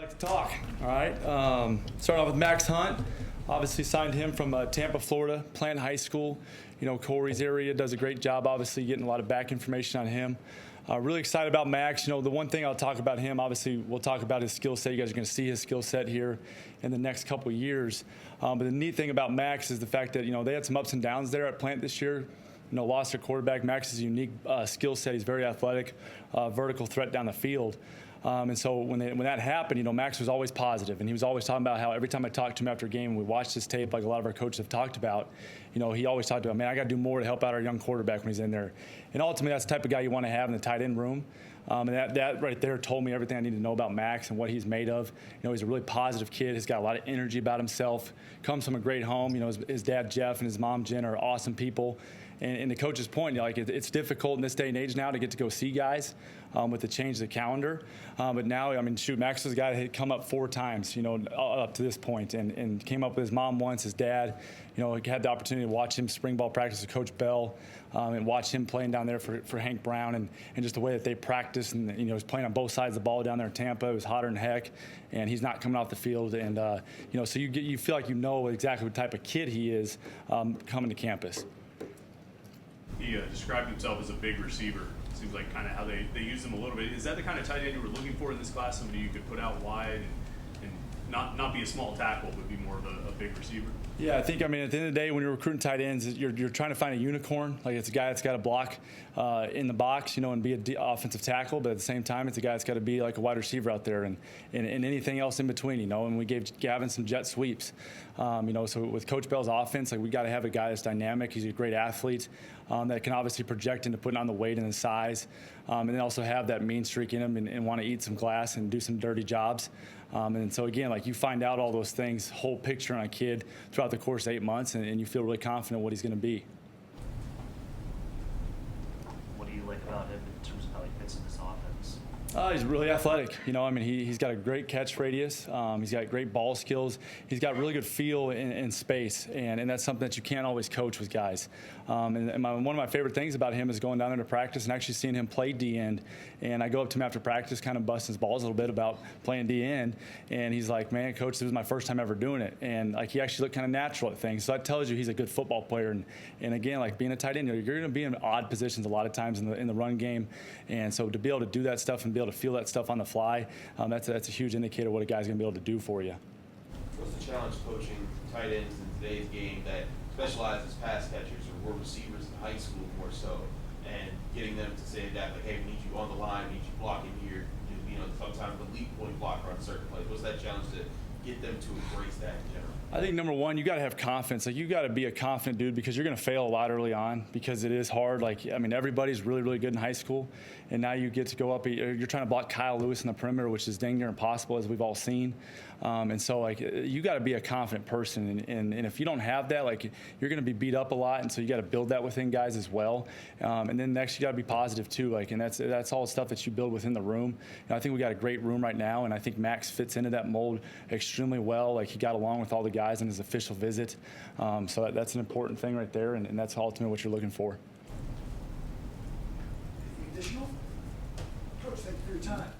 Like to talk, all right? Starting off with Max Hunt. Obviously signed him from Tampa, Florida, Plant High School. You know, Corey's area does a great job, obviously, getting a lot of back information on him. Really excited about Max. You know, the one thing I'll talk about him, obviously, we'll talk about his skill set. You guys are going to see his skill set here in the next couple of years. But the neat thing about Max is the fact that, you know, they had some ups and downs there at Plant this year. You know, lost their quarterback. Max is a unique skill set. He's very athletic, vertical threat down the field. And so when that happened, you know, Max was always positive, and he was always talking about how every time I talked to him after a game, we watched his tape like a lot of our coaches have talked about, you know, he always talked about, man, I got to do more to help out our young quarterback when he's in there. And ultimately, that's the type of guy you want to have in the tight end room. And that right there told me everything I need to know about Max and what he's made of. You know, he's a really positive kid. He's got a lot of energy about himself. Comes from a great home. You know, his dad, Jeff, and his mom, Jen, are awesome people. And the coach's point, you know, like it's difficult in this day and age now to go see guys with the change of the calendar. But now, I mean, shoot, Max was a guy that had come up 4 times, you know, up to this point, and came up with his mom once, his dad. You know, had the opportunity to watch him spring ball practice with Coach Bell, and watch him playing down there for Hank Brown, and just the way that they practice. And, you know, he's playing on both sides of the ball down there in Tampa. It was hotter than heck, and he's not coming off the field. And, you know, so you feel like you know exactly what type of kid he is coming to campus. He described himself as a big receiver. Seems like kind of how they use him a little bit. Is that the kind of tight end you were looking for in this class? Somebody you could put out wide and not be a small tackle, but be more of a big receiver? Yeah, I think, I mean, at the end of the day, when you're recruiting tight ends, you're trying to find a unicorn. Like, it's a guy that's got to block in the box, you know, and be an offensive tackle, but at the same time, it's a guy that's got to be like a wide receiver out there and anything else in between, you know. And we gave Gavin some jet sweeps. You know, so with Coach Bell's offense, like, we got to have a guy that's dynamic. He's a great athlete that can obviously project into putting on the weight and the size, and then also have that mean streak in him and want to eat some glass and do some dirty jobs. And so, again, like, you find out all those things, whole picture on a kid throughout the course of 8 months, and you feel really confident what he's going to be. What do you like about him in terms of how he fits in this offense? He's really athletic. You know, I mean, he's got a great catch radius. He's got great ball skills. He's got really good feel in space, and that's something that you can't always coach with guys. One of my favorite things about him is going down there to practice and actually seeing him play D-end. And I go up to him after practice, kind of bust his balls a little bit about playing D-end, and he's like, man, Coach, this was my first time ever doing it. And, like, he actually looked kind of natural at things. So that tells you he's a good football player. And again, like, being a tight end, you're going to be in odd positions a lot of times in the run game. And so to be able to do that stuff and be able to feel that stuff on the fly, that's a huge indicator of what a guy's going to be able to do for you. What's the challenge coaching tight ends in today's game that specialize as pass catchers or were receivers in high school more so, and getting them to say that, like, hey, we need you on the line, we need you blocking here, you know, sometimes the lead point blocker on certain plays. What's that challenge to get them to embrace that in general? I think number one, you got to have confidence. Like, you got to be a confident dude, because you're going to fail a lot early on, because it is hard. Like, I mean, everybody's really, really good in high school, and now you get to go up. You're trying to block Kyle Lewis in the perimeter, which is dang near impossible, as we've all seen. And so, like, you got to be a confident person, and if you don't have that, like, you're going to be beat up a lot, and so you got to build that within guys as well. And then next, you got to be positive too. Like, and that's all stuff that you build within the room. And I think we got a great room right now, and I think Max fits into that mold extremely well. Like, he got along with all the guys in his official visit. So that's an important thing right there, and that's ultimately what you're looking for. Anything additional? Coach, thank you for your time.